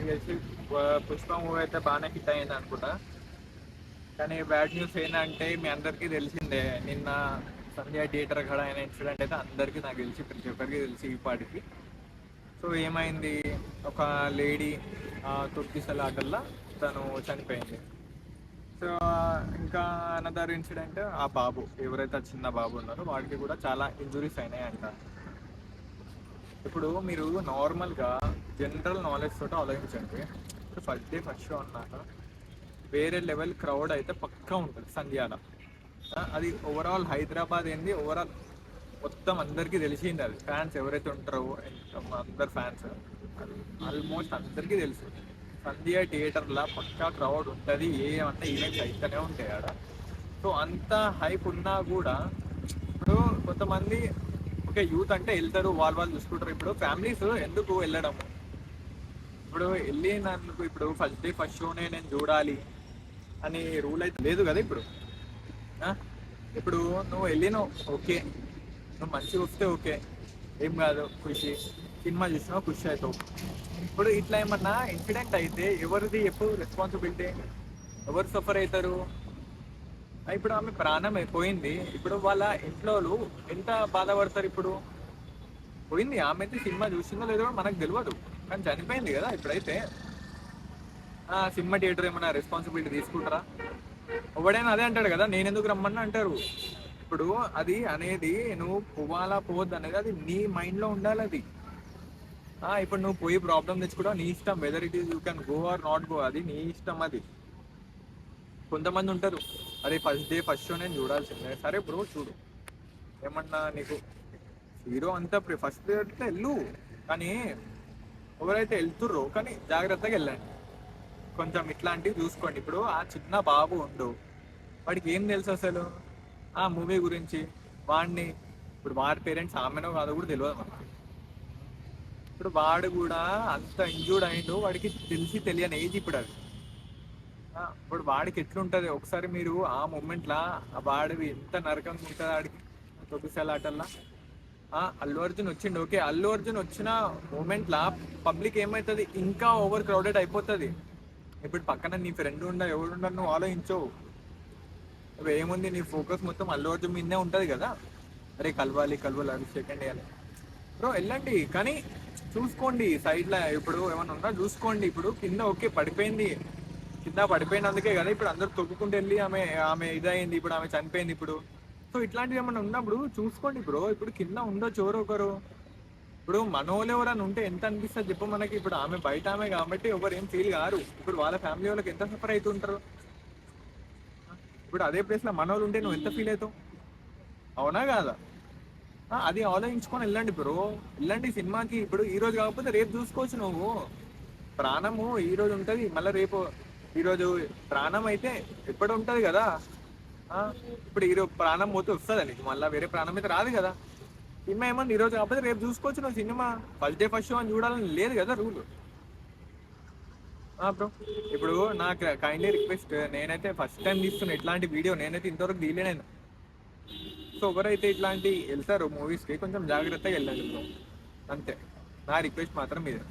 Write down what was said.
తెలిసి పుష్ప మూవీ అయితే బాగానే హిట్ అయింది అనుకుంటా. కానీ బ్యాడ్ న్యూస్ ఏంటంటే మీ అందరికీ తెలిసిందే, నిన్న సంధ్య థియేటర్ కాడ అయిన ఇన్సిడెంట్ అయితే అందరికీ, నాకు తెలిసి ప్రతి ఒక్కరికి తెలిసి ఈ పాటికి. సో ఏమైంది, ఒక లేడీ తొక్కిసలాటల్లో తను చనిపోయింది. సో ఇంకా అనదర్ ఇన్సిడెంట్, ఆ బాబు ఎవరైతే ఆ చిన్న బాబు ఉన్నారో వాడికి కూడా చాలా ఇంజురీస్ అయినాయి అంట. ఇప్పుడు మీరు నార్మల్గా జనరల్ నాలెడ్జ్ తోటి ఆలోచించండి. ఇప్పుడు ఫస్ట్ డే ఫస్ట్ షో అన్నాక వేరే లెవెల్ క్రౌడ్ అయితే పక్కా ఉంటుంది సంధ్యాల. అది ఓవరాల్ హైదరాబాద్ ఏంది, ఓవరాల్ మొత్తం అందరికీ తెలిసింది. అది ఫ్యాన్స్ ఎవరైతే ఉంటారో అందరు ఫ్యాన్స్ ఆల్మోస్ట్ అందరికీ తెలుసు. సంధ్య థియేటర్లో పక్కా క్రౌడ్ ఉంటుంది, ఏమన్నా ఈవెంట్స్ అయితేనే ఉంటాయి ఆడ. సో అంత హైప్ ఉన్నా కూడా ఇప్పుడు కొంతమంది ఓకే యూత్ అంటే వెళ్తారు, వాళ్ళు చూసుకుంటారు. ఇప్పుడు ఫ్యామిలీస్ ఎందుకు వెళ్ళడము? ఇప్పుడు వెళ్ళినందుకు ఇప్పుడు ఫస్ట్ డే ఫస్ట్ షోనే నేను చూడాలి అని రూల్ అయితే లేదు కదా ఇప్పుడు. ఇప్పుడు నువ్వు వెళ్ళినావు ఓకే, నువ్వు మంచిగా వస్తే ఓకే, ఏం కాదు, ఖుషి, సినిమా చూసినావు ఖుషి అవుతావు. ఇప్పుడు ఇట్లా ఏమన్నా ఇన్సిడెంట్ అయితే ఎవరిది ఎప్పుడు రెస్పాన్సిబిలిటీ, ఎవరు సఫర్ అవుతారు? ఇప్పుడు ఆమె ప్రాణం పోయింది, ఇప్పుడు వాళ్ళ ఇంట్లో ఎంత బాధపడతారు? ఇప్పుడు పోయింది ఆమె అయితే, సినిమా చూసిందో లేదో మనకు తెలియదు, కానీ చనిపోయింది కదా. ఇప్పుడైతే సినిమా థియేటర్ ఏమైనా రెస్పాన్సిబిలిటీ తీసుకుంటారా? ఎవడైనా అదే అంటాడు కదా, నేను ఎందుకు రమ్మన్నా అంటారు. ఇప్పుడు అది అనేది నువ్వు పోవాలా పోవద్దు అనేది అది నీ మైండ్లో ఉండాలి. అది ఇప్పుడు నువ్వు పోయి ప్రాబ్లం తెచ్చుకోవడం నీ ఇష్టం, whether it is you can go or not go, అది నీ ఇష్టం. అది కొంతమంది ఉంటారు, అరే ఫస్ట్ డే ఫస్ట్ షో నేను చూడాల్సిందే. సరే బ్రో చూడు, ఏమన్నా నీకు హీరో అంతా ఫస్ట్ డే అంటే వెళ్ళు, కానీ ఎవరైతే వెళ్తుర్రో కానీ జాగ్రత్తగా వెళ్ళండి, కొంచెం ఇట్లాంటివి చూసుకోండి. ఇప్పుడు ఆ చిన్న బాబు ఉండు, వాడికి ఏం తెలుసు అసలు ఆ మూవీ గురించి? వాడిని ఇప్పుడు వాడి పేరెంట్స్ ఆమెనో కాదో కూడా తెలియదు మనకి. ఇప్పుడు వాడు కూడా అంత ఇంజూర్డ్ అయిండు, వాడికి తెలిసి తెలియని ఏజ్ ఇప్పుడు అది. ఇప్పుడు వాడికి ఎట్లుంటుంది ఒకసారి మీరు ఆ మూమెంట్లా, వాడివి ఎంత నరకంగా ఉంటుంది వాడికి తొక్కిసలాటల్లా. అల్లు అర్జున్ వచ్చిండు ఓకే, అల్లు అర్జున్ వచ్చిన మూమెంట్లా పబ్లిక్ ఏమవుతుంది, ఇంకా ఓవర్ క్రౌడెడ్ అయిపోతుంది. ఇప్పుడు పక్కన నీ ఫ్రెండ్ ఎవడుండ నువ్వు ఆలోచించవు, ఏముంది నీ ఫోకస్ మొత్తం అల్లు అర్జున్ మీదే ఉంటుంది కదా. అరే కలవాలి అది సెకండ్ ఇయర్ బ్రో వెళ్ళండి, కానీ చూసుకోండి సైడ్లో ఇప్పుడు ఏమైనా ఉన్నా చూసుకోండి. ఇప్పుడు కింద ఓకే పడిపోయింది, కింద పడిపోయినందుకే కదా ఇప్పుడు అందరు తొక్కుకుంటూ వెళ్ళి ఆమె ఇదైంది, ఇప్పుడు ఆమె చనిపోయింది. ఇప్పుడు సో ఇట్లాంటివి ఏమైనా ఉన్నప్పుడు చూసుకోండి బ్రో. ఇప్పుడు కింద ఉండొచ్చు ఎవరో ఒకరు, ఇప్పుడు మనోళ్ళు ఎవరైనా ఉంటే ఎంత అనిపిస్తుంది చెప్పు మనకి. ఇప్పుడు ఆమె బయట ఆమె కాబట్టి ఎవరు ఏం ఫీల్ కారు, ఇప్పుడు వాళ్ళ ఫ్యామిలీ వాళ్ళకి ఎంత సఫర్ అవుతుంటారు. ఇప్పుడు అదే ప్లేస్లో మనోళ్ళు ఉంటే నువ్వు ఎంత ఫీల్ అవుతావు? అవునా కాదా? అది ఆలోచించుకొని వెళ్ళండి బ్రో, వెళ్ళండి సినిమాకి. ఇప్పుడు ఈ రోజు కాకపోతే రేపు చూసుకోవచ్చు నువ్వు. ప్రాణము ఈ రోజు ఉంటుంది, మళ్ళీ రేపు, ఈరోజు ప్రాణం అయితే ఎప్పుడు ఉంటుంది కదా. ఇప్పుడు ఈరోజు ప్రాణం పోతే వస్తుందా నీకు, మళ్ళీ వేరే ప్రాణం అయితే రాదు కదా. సినిమా ఏమన్నా ఈరోజు కాకపోతే రేపు చూసుకోవచ్చు నువ్వు. Cinema first day first show అని చూడాలని లేదు కదా రూల్. బ్రో ఇప్పుడు నాకు కైండ్లీ రిక్వెస్ట్, నేనైతే ఫస్ట్ టైం తీస్తున్నా ఇట్లాంటి వీడియో, నేనైతే ఇంతవరకు తీయలేను. సో ఎవరైతే ఇట్లాంటి వెళ్తారో మూవీస్కి కొంచెం జాగ్రత్తగా వెళ్ళండి బ్రో, అంతే నా రిక్వెస్ట్ మాత్రం మీదే.